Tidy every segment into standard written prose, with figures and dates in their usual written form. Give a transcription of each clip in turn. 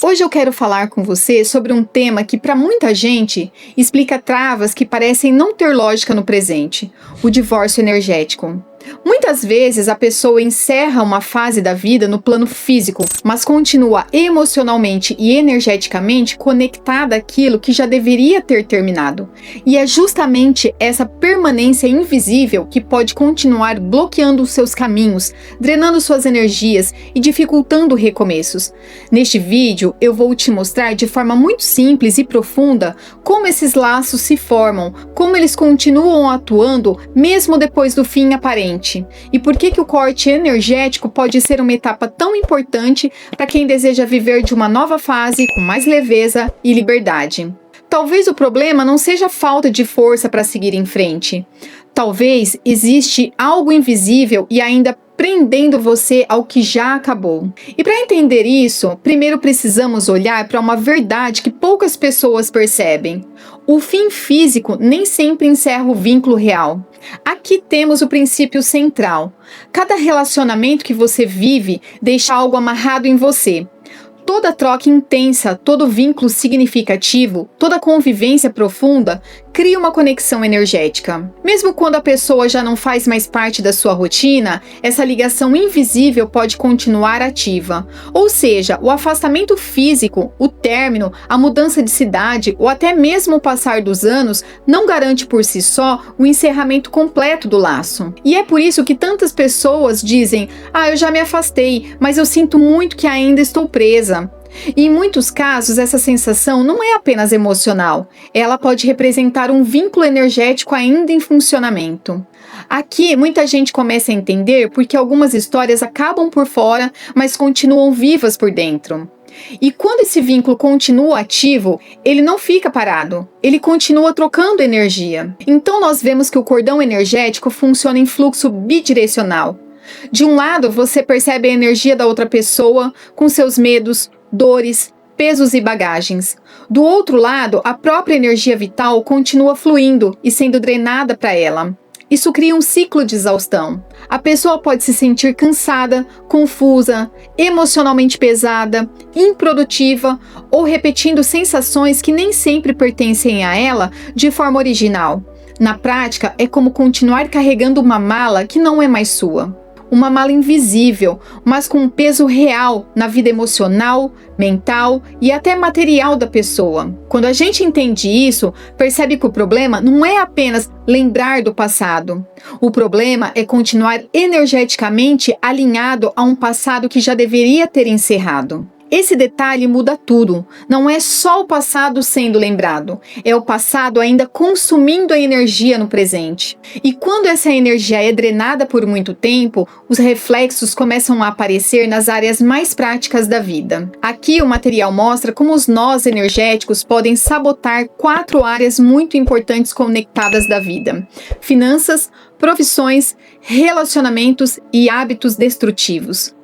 Hoje eu quero falar com você sobre um tema que para muita gente explica travas que parecem não ter lógica no presente: o divórcio energético. Muitas vezes a pessoa encerra uma fase da vida no plano físico, mas continua emocionalmente e energeticamente conectada àquilo que já deveria ter terminado. E é justamente essa permanência invisível que pode continuar bloqueando os seus caminhos, drenando suas energias e dificultando recomeços. Neste vídeo eu vou te mostrar de forma muito simples e profunda como esses laços se formam, como eles continuam atuando mesmo depois do fim aparente. E por que o corte energético pode ser uma etapa tão importante para quem deseja viver de uma nova fase com mais leveza e liberdade. Talvez o problema não seja a falta de força para seguir em frente. Talvez existe algo invisível e ainda prendendo você ao que já acabou. E para entender isso, primeiro precisamos olhar para uma verdade que poucas pessoas percebem. O fim físico nem sempre encerra o vínculo real. Aqui temos o princípio central. Cada relacionamento que você vive deixa algo amarrado em você. Toda troca intensa, todo vínculo significativo, toda convivência profunda cria uma conexão energética. Mesmo quando a pessoa já não faz mais parte da sua rotina, essa ligação invisível pode continuar ativa. Ou seja, o afastamento físico, o término, a mudança de cidade ou até mesmo o passar dos anos não garante por si só o encerramento completo do laço. E é por isso que tantas pessoas dizem: eu já me afastei, mas eu sinto muito que ainda estou presa. E em muitos casos, essa sensação não é apenas emocional, ela pode representar um vínculo energético ainda em funcionamento. Aqui, muita gente começa a entender porque algumas histórias acabam por fora, mas continuam vivas por dentro. E quando esse vínculo continua ativo, ele não fica parado, ele continua trocando energia. Então nós vemos que o cordão energético funciona em fluxo bidirecional. De um lado, você percebe a energia da outra pessoa com seus medos, dores, pesos e bagagens. Do outro lado, a própria energia vital continua fluindo e sendo drenada para ela. Isso cria um ciclo de exaustão. A pessoa pode se sentir cansada, confusa, emocionalmente pesada, improdutiva ou repetindo sensações que nem sempre pertencem a ela de forma original. Na prática, é como continuar carregando uma mala que não é mais sua. Uma mala invisível, mas com um peso real na vida emocional, mental e até material da pessoa. Quando a gente entende isso, percebe que o problema não é apenas lembrar do passado. O problema é continuar energeticamente alinhado a um passado que já deveria ter encerrado. Esse detalhe muda tudo. Não é só o passado sendo lembrado, é o passado ainda consumindo a energia no presente. E quando essa energia é drenada por muito tempo, os reflexos começam a aparecer nas áreas mais práticas da vida. Aqui o material mostra como os nós energéticos podem sabotar 4 áreas muito importantes conectadas da vida: finanças, profissões, relacionamentos e hábitos destrutivos.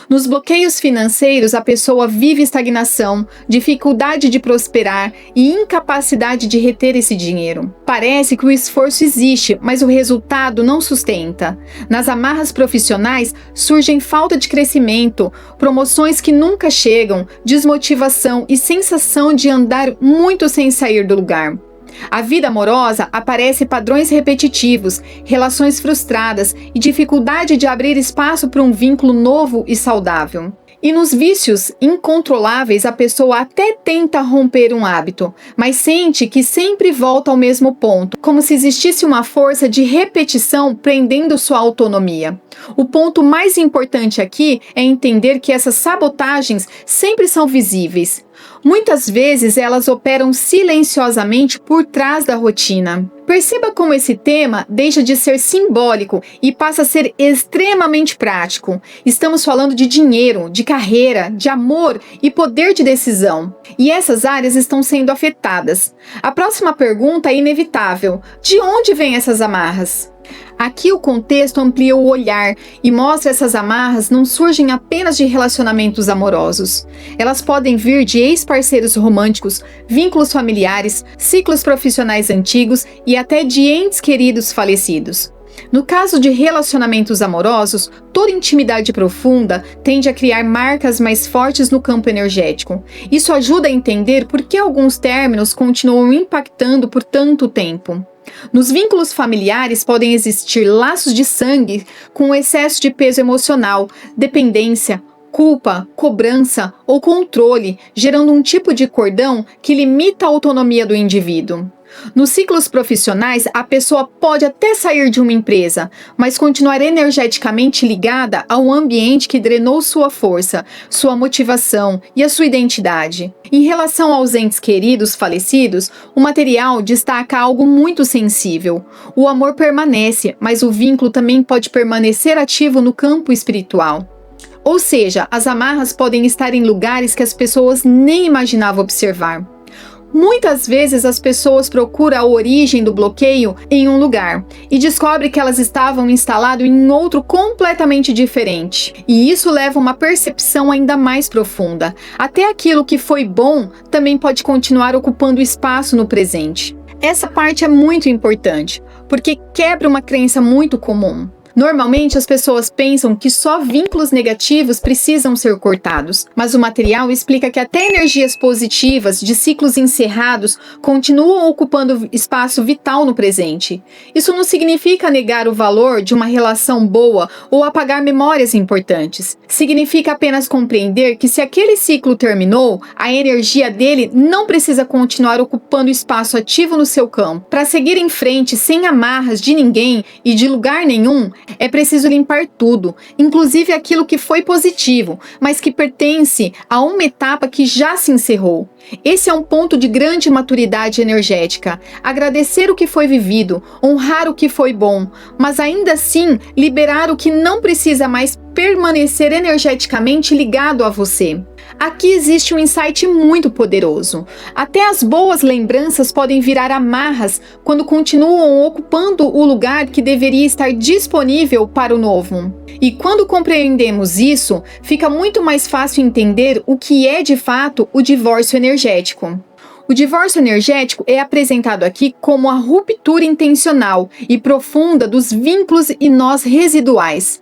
Nos bloqueios financeiros, a pessoa vive estagnação, dificuldade de prosperar e incapacidade de reter esse dinheiro. Parece que o esforço existe, mas o resultado não sustenta. Nas amarras profissionais, surgem falta de crescimento, promoções que nunca chegam, desmotivação e sensação de andar muito sem sair do lugar. A vida amorosa aparece padrões repetitivos, relações frustradas e dificuldade de abrir espaço para um vínculo novo e saudável. E nos vícios incontroláveis, a pessoa até tenta romper um hábito, mas sente que sempre volta ao mesmo ponto, como se existisse uma força de repetição prendendo sua autonomia. O ponto mais importante aqui é entender que essas sabotagens sempre são visíveis. Muitas vezes elas operam silenciosamente por trás da rotina. Perceba como esse tema deixa de ser simbólico e passa a ser extremamente prático. Estamos falando de dinheiro, de carreira, de amor e poder de decisão. E essas áreas estão sendo afetadas. A próxima pergunta é inevitável: de onde vêm essas amarras? Aqui o contexto amplia o olhar e mostra essas amarras não surgem apenas de relacionamentos amorosos. Elas podem vir de ex-parceiros românticos, vínculos familiares, ciclos profissionais antigos e até de entes queridos falecidos. No caso de relacionamentos amorosos, toda intimidade profunda tende a criar marcas mais fortes no campo energético. Isso ajuda a entender por que alguns términos continuam impactando por tanto tempo. Nos vínculos familiares podem existir laços de sangue com excesso de peso emocional, dependência, culpa, cobrança ou controle, gerando um tipo de cordão que limita a autonomia do indivíduo. Nos ciclos profissionais, a pessoa pode até sair de uma empresa, mas continuar energeticamente ligada ao ambiente que drenou sua força, sua motivação e a sua identidade. Em relação aos entes queridos falecidos, o material destaca algo muito sensível. O amor permanece, mas o vínculo também pode permanecer ativo no campo espiritual. Ou seja, as amarras podem estar em lugares que as pessoas nem imaginavam observar. Muitas vezes as pessoas procuram a origem do bloqueio em um lugar e descobrem que elas estavam instaladas em outro completamente diferente. E isso leva a uma percepção ainda mais profunda. Até aquilo que foi bom também pode continuar ocupando espaço no presente. Essa parte é muito importante, porque quebra uma crença muito comum. Normalmente as pessoas pensam que só vínculos negativos precisam ser cortados, mas o material explica que até energias positivas de ciclos encerrados continuam ocupando espaço vital no presente. Isso não significa negar o valor de uma relação boa ou apagar memórias importantes. Significa apenas compreender que se aquele ciclo terminou, a energia dele não precisa continuar ocupando espaço ativo no seu campo. Para seguir em frente sem amarras de ninguém e de lugar nenhum, é preciso limpar tudo, inclusive aquilo que foi positivo, mas que pertence a uma etapa que já se encerrou. Esse é um ponto de grande maturidade energética. Agradecer o que foi vivido, honrar o que foi bom, mas ainda assim liberar o que não precisa mais permanecer energeticamente ligado a você. Aqui existe um insight muito poderoso. Até as boas lembranças podem virar amarras quando continuam ocupando o lugar que deveria estar disponível para o novo. E quando compreendemos isso, fica muito mais fácil entender o que é de fato o divórcio energético. O divórcio energético é apresentado aqui como a ruptura intencional e profunda dos vínculos e nós residuais.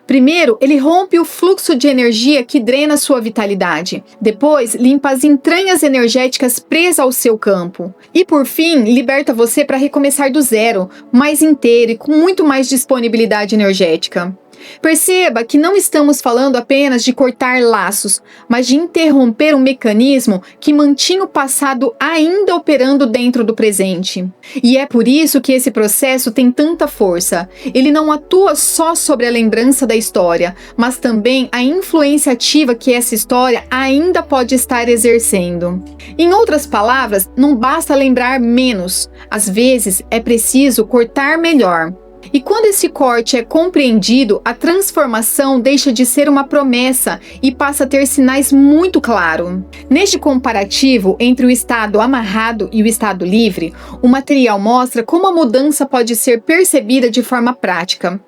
Primeiro, ele rompe o fluxo de energia que drena sua vitalidade. Depois, limpa as entranhas energéticas presas ao seu campo. E por fim, liberta você para recomeçar do zero, mais inteiro e com muito mais disponibilidade energética. Perceba que não estamos falando apenas de cortar laços, mas de interromper um mecanismo que mantinha o passado ainda operando dentro do presente. E é por isso que esse processo tem tanta força. Ele não atua só sobre a lembrança da história, mas também a influência ativa que essa história ainda pode estar exercendo. Em outras palavras, não basta lembrar menos. Às vezes, é preciso cortar melhor. E quando esse corte é compreendido, a transformação deixa de ser uma promessa e passa a ter sinais muito claros. Neste comparativo entre o estado amarrado e o estado livre, o material mostra como a mudança pode ser percebida de forma prática.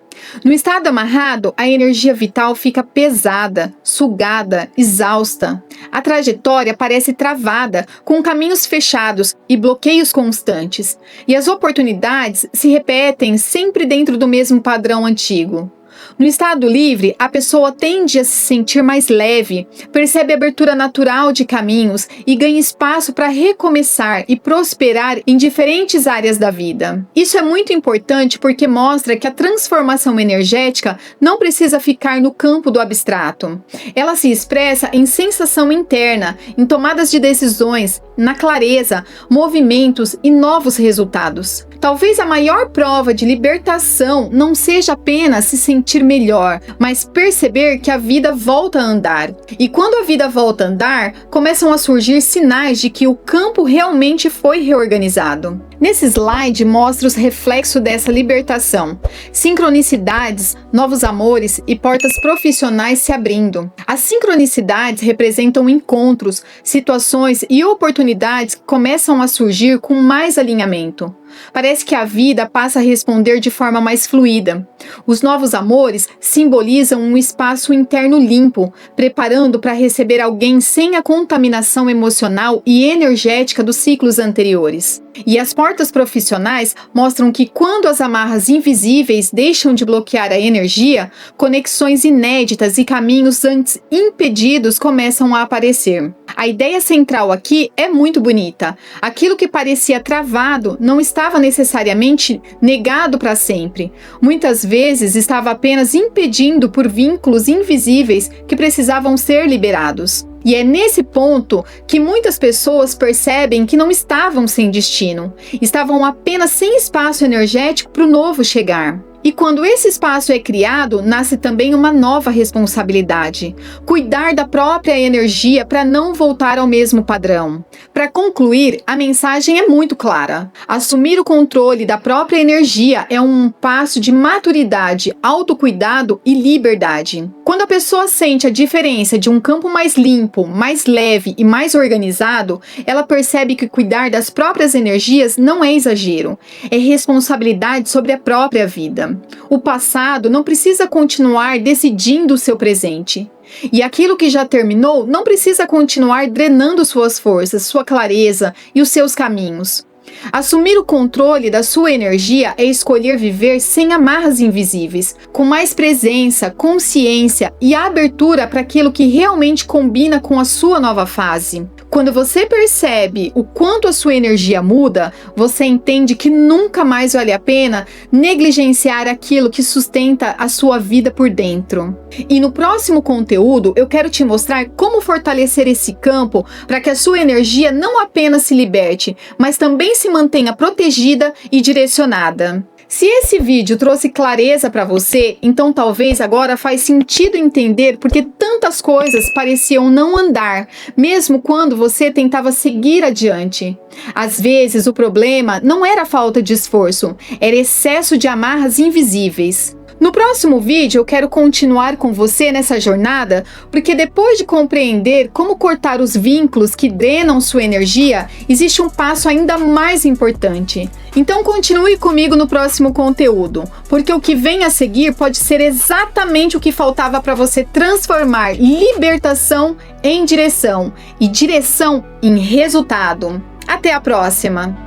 No estado amarrado, a energia vital fica pesada, sugada, exausta. A trajetória parece travada, com caminhos fechados e bloqueios constantes. E as oportunidades se repetem sempre dentro do mesmo padrão antigo. No estado livre, a pessoa tende a se sentir mais leve, percebe a abertura natural de caminhos e ganha espaço para recomeçar e prosperar em diferentes áreas da vida. Isso é muito importante porque mostra que a transformação energética não precisa ficar no campo do abstrato. Ela se expressa em sensação interna, em tomadas de decisões, na clareza, movimentos e novos resultados. Talvez a maior prova de libertação não seja apenas se sentir melhor, mas perceber que a vida volta a andar. E quando a vida volta a andar, começam a surgir sinais de que o campo realmente foi reorganizado. Nesse slide mostra os reflexos dessa libertação. Sincronicidades, novos amores e portas profissionais se abrindo. As sincronicidades representam encontros, situações e oportunidades que começam a surgir com mais alinhamento. Parece que a vida passa a responder de forma mais fluida. Os novos amores simbolizam um espaço interno limpo, preparando para receber alguém sem a contaminação emocional e energética dos ciclos anteriores. E as portas profissionais mostram que quando as amarras invisíveis deixam de bloquear a energia, conexões inéditas e caminhos antes impedidos começam a aparecer. A ideia central aqui é muito bonita. Aquilo que parecia travado não estava necessariamente negado para sempre. Muitas vezes estava apenas impedindo por vínculos invisíveis que precisavam ser liberados. E é nesse ponto que muitas pessoas percebem que não estavam sem destino, estavam apenas sem espaço energético para o novo chegar. E quando esse espaço é criado, nasce também uma nova responsabilidade: cuidar da própria energia para não voltar ao mesmo padrão. Para concluir, a mensagem é muito clara. Assumir o controle da própria energia é um passo de maturidade, autocuidado e liberdade. Quando a pessoa sente a diferença de um campo mais limpo, mais leve e mais organizado, ela percebe que cuidar das próprias energias não é exagero, é responsabilidade sobre a própria vida. O passado não precisa continuar decidindo o seu presente. E aquilo que já terminou não precisa continuar drenando suas forças, sua clareza e os seus caminhos. Assumir o controle da sua energia é escolher viver sem amarras invisíveis, com mais presença, consciência e abertura para aquilo que realmente combina com a sua nova fase. Quando você percebe o quanto a sua energia muda, você entende que nunca mais vale a pena negligenciar aquilo que sustenta a sua vida por dentro. E no próximo conteúdo, eu quero te mostrar como fortalecer esse campo para que a sua energia não apenas se liberte, mas também se mantenha protegida e direcionada. Se esse vídeo trouxe clareza para você, então talvez agora faz sentido entender porque tantas coisas pareciam não andar, mesmo quando você tentava seguir adiante. Às vezes o problema não era falta de esforço, era excesso de amarras invisíveis. No próximo vídeo eu quero continuar com você nessa jornada, porque depois de compreender como cortar os vínculos que drenam sua energia, existe um passo ainda mais importante. Então continue comigo no próximo conteúdo, porque o que vem a seguir pode ser exatamente o que faltava para você transformar libertação em direção e direção em resultado. Até a próxima!